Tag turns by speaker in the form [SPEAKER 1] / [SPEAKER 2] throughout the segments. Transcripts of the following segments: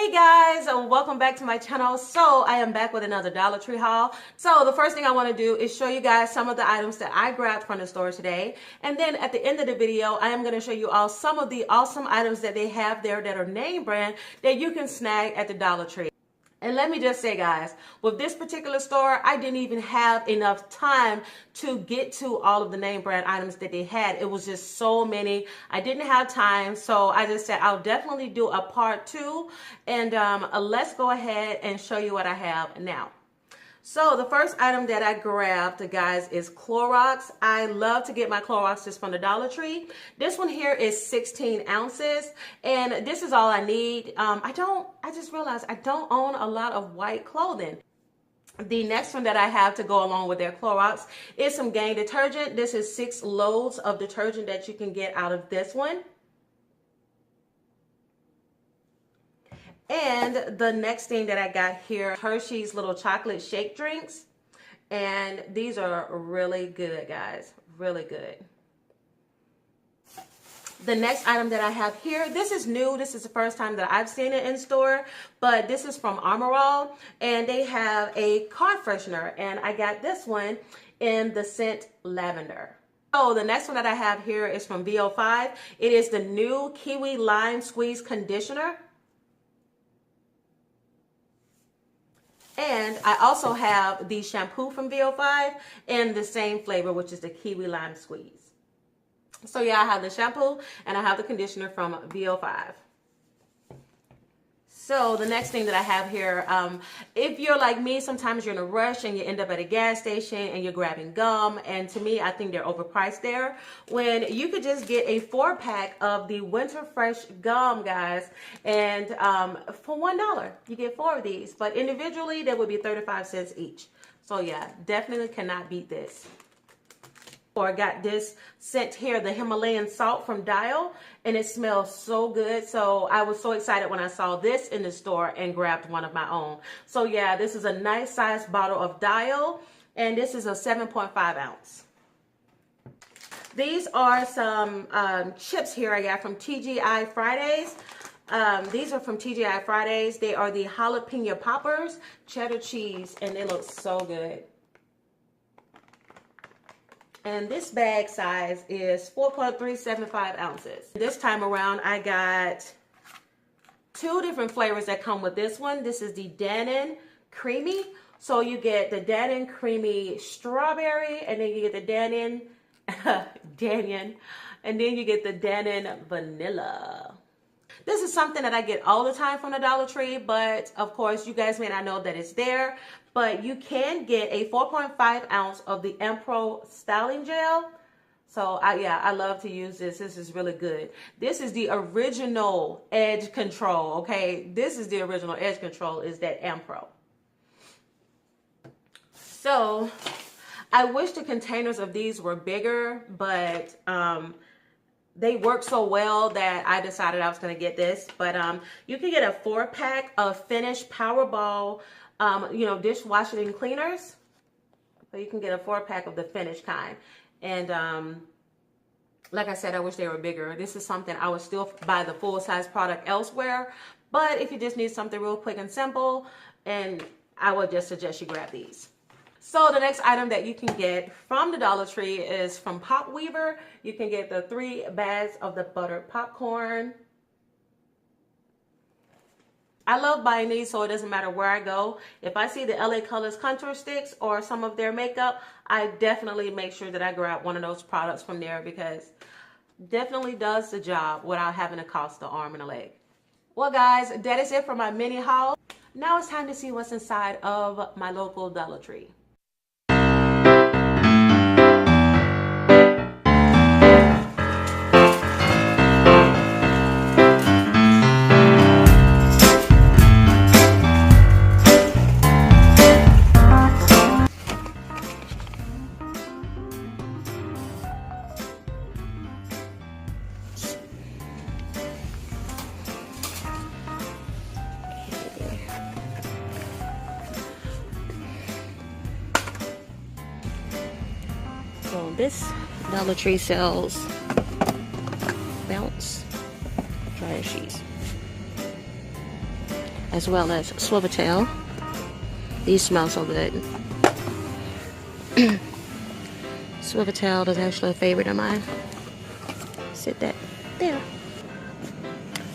[SPEAKER 1] Hey guys, welcome back to my channel. So I am back with another Dollar Tree haul. So the first thing I want to do is show you guys some of the items that I grabbed from the store today. And then at the end of the video, I am going to show you all some of the awesome items that they have there that are name brand that you can snag at the Dollar Tree. And let me just say, guys, with this particular store, I didn't even have enough time to get to all of the name brand items that they had. It was just so many. I didn't have time, so I just said I'll definitely do a part 2. And let's go ahead and show you what I have now. So the first item that I grabbed, guys, is Clorox. I love to get my Clorox just from the Dollar Tree. This one here is 16 ounces, and this is all I need. I just realized I don't own a lot of white clothing. The next one that I have to go along with their Clorox is some Gain detergent. This is 6 loads of detergent that you can get out of this one. And the next thing that I got here, Hershey's little chocolate shake drinks. And these are really good, guys. Really good. The next item that I have here, this is new. This is the first time that I've seen it in store, but this is from Armor All, and they have a car freshener, and I got this one in the scent lavender. So the next one that I have here is from VO5. It is the new Kiwi Lime Squeeze Conditioner. And I also have the shampoo from VO5 in the same flavor, which is the Kiwi Lime Squeeze. So yeah, I have the shampoo and I have the conditioner from VO5. So the next thing that I have here, if you're like me, sometimes you're in a rush and you end up at a gas station and you're grabbing gum. And to me, I think they're overpriced there. When you could just get a 4-pack of the Winter Fresh gum, guys. And for $1, you get 4 of these. But individually, they would be 35 cents each. So yeah, definitely cannot beat this. Or I got this scent here, the Himalayan salt from Dial, and it smells so good. So I was so excited when I saw this in the store and grabbed one of my own. So yeah, this is a nice size bottle of Dial, and this is a 7.5 ounce. These are some chips here I got from TGI Fridays. These are from TGI Fridays. They are the jalapeno poppers, cheddar cheese, and they look so good. And this bag size is 4.375 ounces. This time around, I got 2 different flavors that come with this one. This is the Dannon Creamy. So you get the Dannon Creamy Strawberry, and then you get the Dannon, and then you get the Dannon Vanilla. This is something that I get all the time from the Dollar Tree, but of course you guys may not know that it's there. But you can get a 4.5 ounce of the Empro Styling Gel. So I love to use this. This is really good. This is the original edge control, okay? This is the original edge control, is that Empro. So I wish the containers of these were bigger, but they work so well that I decided I was going to get this. But you can get a 4-pack of Finish Powerball, dishwashing cleaners. So you can get a 4-pack of the Finish kind. And like I said, I wish they were bigger. This is something I would still buy the full-size product elsewhere. But if you just need something real quick and simple, and I would just suggest you grab these. So the next item that you can get from the Dollar Tree is from Pop Weaver. You can get the 3 bags of the buttered popcorn. I love buying these, so it doesn't matter where I go. If I see the LA Colors contour sticks or some of their makeup, I definitely make sure that I grab one of those products from there, because definitely does the job without having to cost the arm and a leg. Well guys, that is it for my mini haul. Now it's time to see what's inside of my local Dollar Tree. So this Dollar Tree sells Bounce dryer sheets. as well as Swiffertail. These smell so good. Swiffertail is actually a favorite of mine. Sit that there.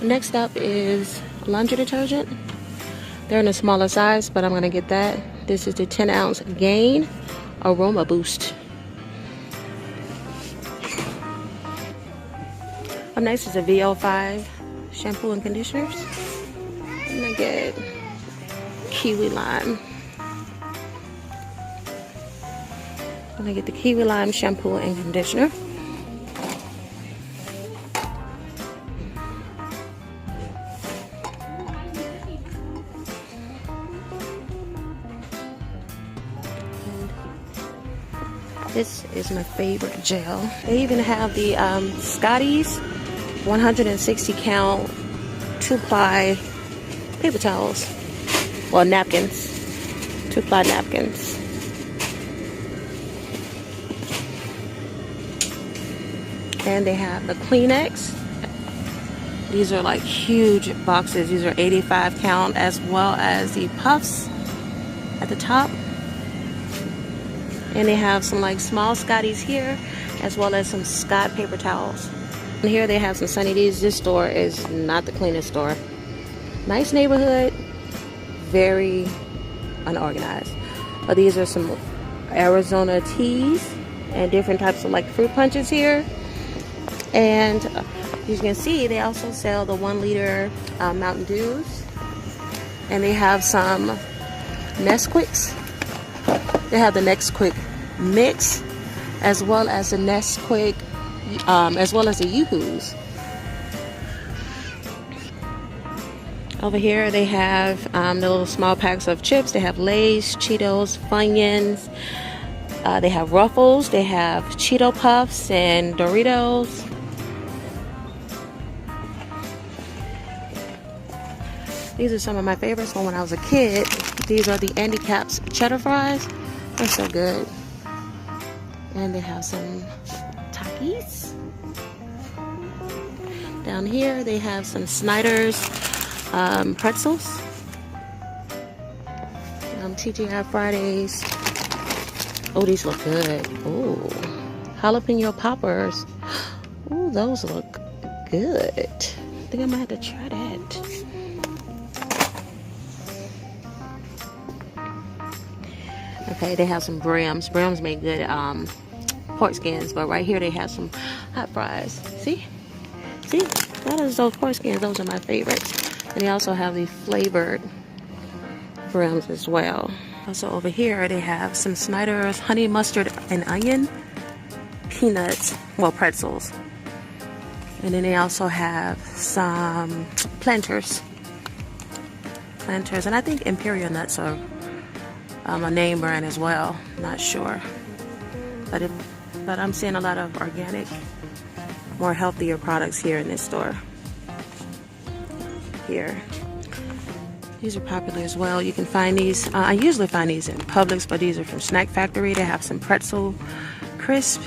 [SPEAKER 1] Next up is laundry detergent. They're in a smaller size, but I'm gonna get that. This is the 10-ounce Gain Aroma Boost. Up next is a VO5 shampoo and conditioners. I'm gonna get Kiwi Lime. I'm gonna get the Kiwi Lime shampoo and conditioner. This is my favorite gel. They even have the Scotties 160 count 2-ply paper towels. Well, napkins. 2-ply napkins. And they have the Kleenex. These are like huge boxes. These are 85 count, as well as the puffs at the top. And they have some like small Scotties here, as well as some Scott paper towels. And here they have some Sunny D's. This store is not the cleanest store. Nice neighborhood, very unorganized. But these are some Arizona teas and different types of like fruit punches here. And as you can see, they also sell the 1 liter Mountain Dews. And they have some Nesquiks. They have the Nesquik mix, as well as the Nesquik, as well as the Yoo-Hoos. Over here they have the little small packs of chips. They have Lay's, Cheetos, Funyuns. They have Ruffles. They have Cheeto Puffs and Doritos. These are some of my favorites from when I was a kid. These are the Andy Capp's cheddar fries. They're so good. And they have some Takis. Down here they have some Snyder's pretzels. TGI Fridays. Oh, these look good. Oh, jalapeno poppers. Oh, those look good. I think I might have to try that. Okay, they have some Brims. Brims make good pork skins, but right here they have some hot fries. See? See? That is those pork skins. Those are my favorites. And they also have the flavored Brims as well. Also over here they have some Snyder's honey mustard and onion peanuts, well, pretzels. And then they also have some Planters. And I think Imperial Nuts are a name brand as well. Not sure, but I'm seeing a lot of organic, more healthier products here in this store. Here, these are popular as well. You can find these. I usually find these in Publix, but these are from Snack Factory. They have some pretzel crisp.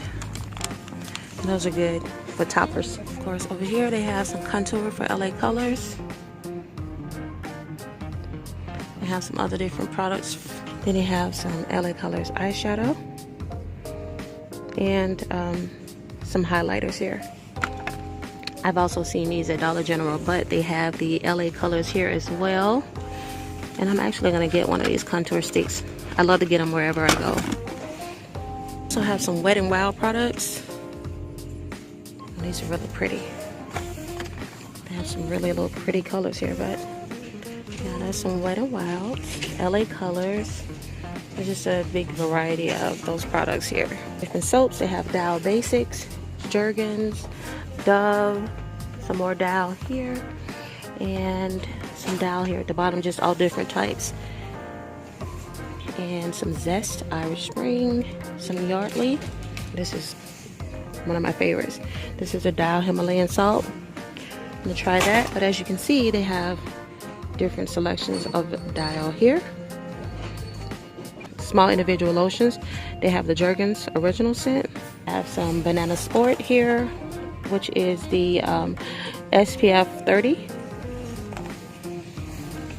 [SPEAKER 1] And those are good for toppers. Of course, over here they have some contour for LA Colors. They have some other different products. Then they have some LA Colors eyeshadow and some highlighters here. I've also seen these at Dollar General, but they have the LA Colors here as well. And I'm actually gonna get one of these contour sticks. I love to get them wherever I go. Also have some Wet n Wild products. And these are really pretty. They have some really little pretty colors here, but yeah, that's some Wet n Wild, LA Colors. There's just a big variety of those products here. Different soaps. They have Dial Basics, Jergens, Dove, some more Dial here, and some Dial here at the bottom, just all different types. And some Zest, Irish Spring, some Yardley. This is one of my favorites. This is a Dial Himalayan salt. I'm gonna try that, but as you can see, they have different selections of Dial here. Small individual lotions. They have the Jergens original scent. I have some Banana Sport here, which is the SPF 30.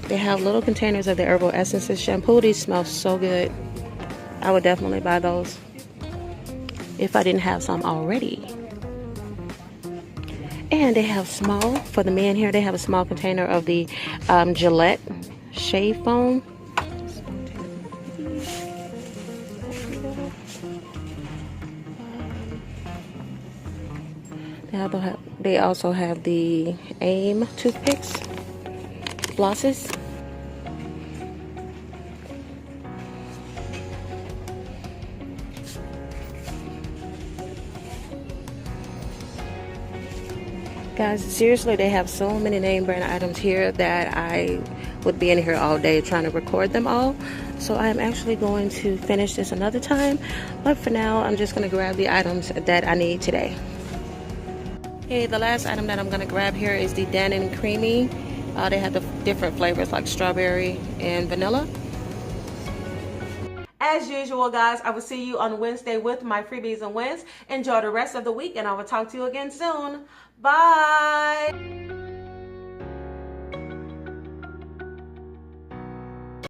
[SPEAKER 1] They have little containers of the herbal essences shampoo. These smell so good. I would definitely buy those if I didn't have some already. And they have small, for the men here, they have a small container of the Gillette shave foam. They also have the AIM toothpicks, flosses. Guys, seriously, they have so many name brand items here that I would be in here all day trying to record them all. So I am actually going to finish this another time. But for now, I'm just going to grab the items that I need today. Okay, the last item that I'm going to grab here is the Dannon Creamy. They have the different flavors like strawberry and vanilla. As usual, guys, I will see you on Wednesday with my freebies and wins. Enjoy the rest of the week, and I will talk to you again soon. Bye.